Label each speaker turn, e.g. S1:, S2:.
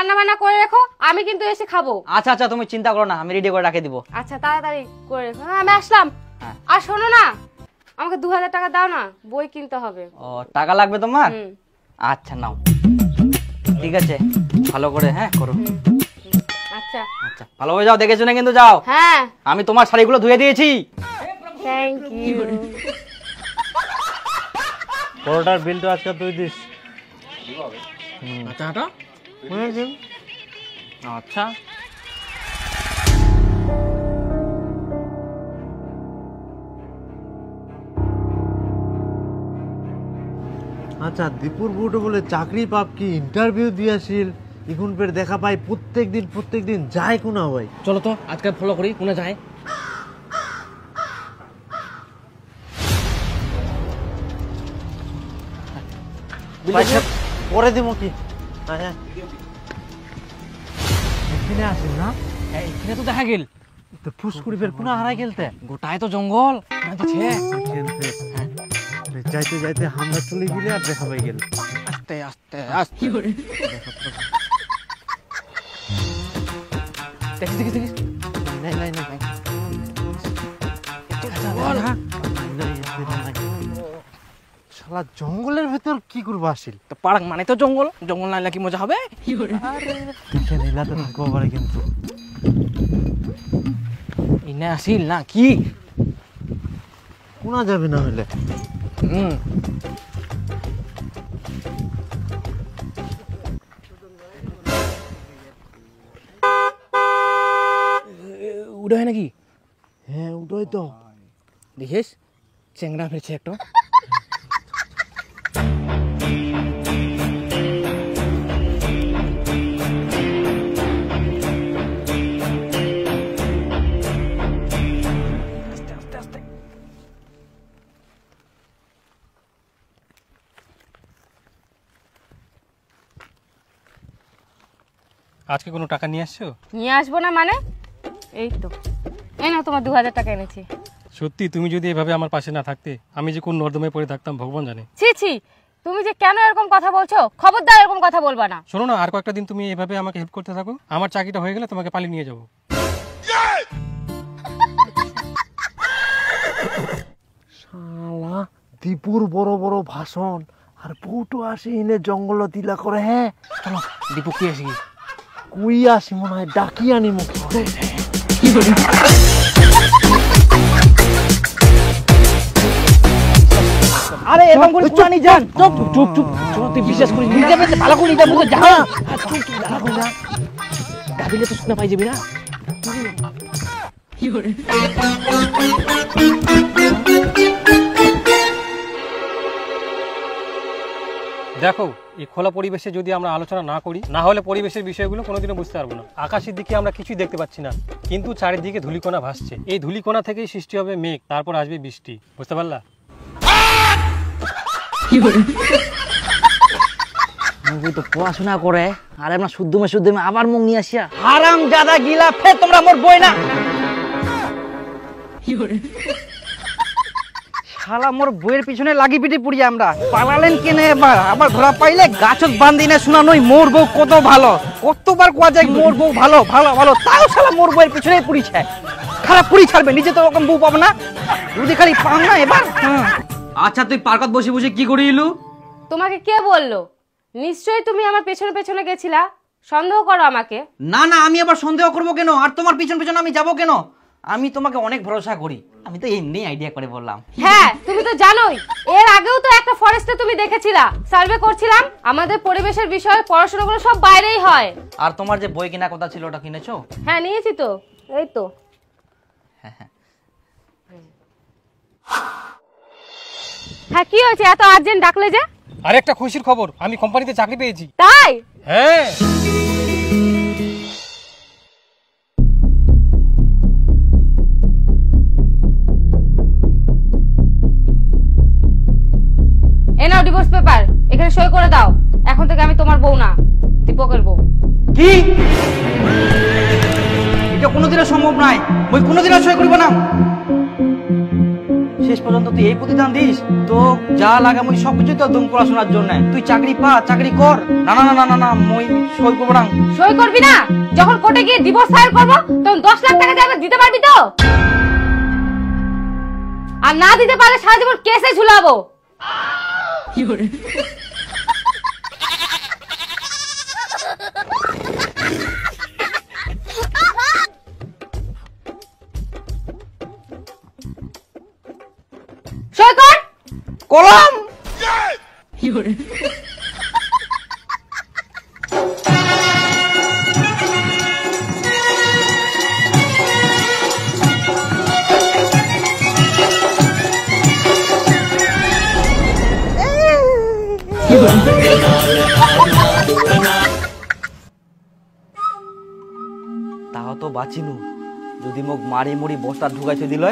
S1: রান্না বান্না করে রেখো, আমি কিন্তু এসে খাবো।
S2: আচ্ছা আচ্ছা, তুমি চিন্তা করো না, আমি রেডি করে রাখে দিব।
S1: আচ্ছা তাড়াতাড়ি করে রেখো। হ্যাঁ আমি আসলাম। আর শোনো না, আমাকে 2000 টাকা দাও না, বই কিনতে হবে।
S2: ও টাকা লাগবে তোমার? আচ্ছা নাও, ঠিক আছে, ভালো করে হ্যাঁ করো।
S1: আচ্ছা
S2: আচ্ছা ভালোভাবে যাও, দেখে শুনে কিন্তু যাও।
S1: হ্যাঁ
S2: আমি তোমার শাড়িগুলো ধুয়ে দিয়েছি।
S1: Thank you.
S3: পরোটার বিলটা আজকে তুই দিস।
S2: আচ্ছা হাঁটো। আচ্ছা
S3: আচ্ছা দীপুর বুটো বলে চাকরি পাপ কি ইন্টারভিউ দিয়েছিল, এখন ফের দেখা পাই প্রত্যেক দিন যায় কোনা ভাই।
S2: চলো তো আজকে ফলো করি, কোনে যায়।
S3: পরে দিব কি এখানে আসেন না?
S2: এখানে তো দেখা গেল
S3: তো ফুসকুড়ি ফের কোনা হারাই গেলতে,
S2: গোটায় তো জঙ্গল।
S3: যাইতে যাইতে হামলা চলে গেলে আর দেখা পাই গেল।
S2: আস্তে আস্তে আস্তে দেখিস দেখিস দেখিস।
S3: নাই নাই নাই শালা জঙ্গলের ভেতর কি করবো আসিল?
S2: তো পার্ক মানে তো জঙ্গল, জঙ্গল না কি মজা হবে?
S3: নীলাতে থাকবো পারে কিন্তু
S2: ইনে আসিল না কি
S3: কোনা যাবে না হলে।
S2: উড়ে হয় নাকি?
S3: হ্যাঁ ওটাই তো।
S2: দেখিস চেংড়া ফেলছে একটা।
S4: আজকে কোনো টাকা নিয়ে আসছো?
S1: নিয়ে আসবো না মানে? এই তো এই না, তোমার 2000 টাকা এনেছি।
S4: সত্যি তুমি যদি এভাবে আমার পাশে না থাকতে আমি যে কোন নর্দমায় পড়ে থাকতাম ভগবান জানে।
S1: ছি ছি, তুমি যে কেন এরকম কথা বলছো, খবরদার এরকম কথা বলবা না।
S4: শোনো না, আর কয়েকটা দিন তুমি এভাবে আমাকে হেল্প করতে থাকো, আমার চাকরিটা হয়ে গেলে তোমাকে পালিয়ে নিয়ে যাবো।
S3: শালা দীপুর বড় বড় ভাষণ আর বউটো আসি এনে জঙ্গল দিলা করে। হ্যাঁ
S2: চলো দীপু কি আসি,
S3: কুই আসি মনে হয় ডাকি আনি মুখ।
S2: আরে এরকম করে পুরানি যান। চুপ চুপ চুপ, তুই বিশ্বাস করিস নিজে বেঁচে ভালো করে নিজে বুঝে যা। গাবিলে তো শুনে পাই যাবি না।
S4: দেখো এই খোলা পরিবেশে যদি আমরা আলোচনা না করি, না হলে পরিবেশের বিষয়গুলো কোনোদিনও বুঝতে পারবো না। আকাশের দিকে আমরা কিছুই দেখতে পাচ্ছি না, কিন্তু চারিদিকে ধূলিকণা ভাসছে। এই ধূলিকণা থেকেই সৃষ্টি হবে মেঘ, তারপর আসবে বৃষ্টি। বুঝতে পারলা?
S2: তো পড়াশোনা করে আর আমরা শুদ্ধমে আবার মুখ নিয়ে আসিয়া হারাম জাদা গিলা ফের তোমরা মোর বই না। শালা মোর বইয়ের পিছনে লাগি পিটি পুড়িয়া আমরা পালালেন কেনে এবার? আবার ধরা পাইলে গাছত বান্ধি না শোনা নই মোর বউ কত ভালো, কতবার কোয়া যায় মোর বউ ভালো ভালো ভালো, তাও শালা মোর বইয়ের পিছনে পুড়িছে। খারাপ পুড়ি ছাড়বে, নিজে তো ওরকম বউ পাবো না, যদি খালি পাম না এবার। আচ্ছা তুই পার্কত বসে বসে কি করিলু?
S1: তোমাকে কে বললো? নিশ্চয়ই তুমি আমার পেছনে পেছনে গেছিলা, সন্দেহ করো আমাকে।
S2: না না, আমি আবার সন্দেহ করবো কেন? আর তোমার পিছন পিছন আমি যাবো কেন? আমি তোমাকে অনেক ভরসা করি, আমি তো এমনি আইডিয়া করে বললাম।
S1: হ্যাঁ তুমি তো জানোই, এর আগেও তো একটা ফরেস্টে তুমি দেখেছিলা, সার্ভে করছিলাম। আমাদের পরিবেশের বিষয়ে পড়াশোনাগুলো সব বাইরেই হয়।
S2: আর তোমার যে বই কেনার কথা ছিল ওটা কিনেছো?
S1: হ্যাঁ নিয়েছি তো, এই তো। হ্যাঁ কি হয়েছে, এত আর্জেন্ট ডাকলে যে?
S4: আর একটা খুশির খবর, আমি কোম্পানিতে চাকরি পেয়েছি।
S1: তাই?
S4: হ্যাঁ।
S1: এই নাও ডিভোর্স পেপার, এখানে সই করে দাও। এখন থেকে আমি তোমার বউ না, দীপকের বউ।
S2: কি? এটা কোনোদিনও সম্ভব নয়, বই কোনোদিনও সই করব না। সে শেষ পর্যন্ত তুই এই প্রতিদান দিস, তো যা লাগে মই সবকিছু তো দুম পড়াশোনার জন্য। তুই চাকরি পা, চাকরি কর। না না না না না মই সই করবো না।
S1: সই করবি না? যখন কোর্টে গিয়ে ডিভোর্স ফাইল করবো তখন 10 লাখ টাকা যাবে, দিতে পারবি তো? আর না দিতে পারলে সারা জীবন কেসে ঝুলাবো। সই কর।
S2: কলম। তাও তো বাঁচিনু, যদি মোক মারি মুড়ি বস্তা ঢুকাইছে দিল।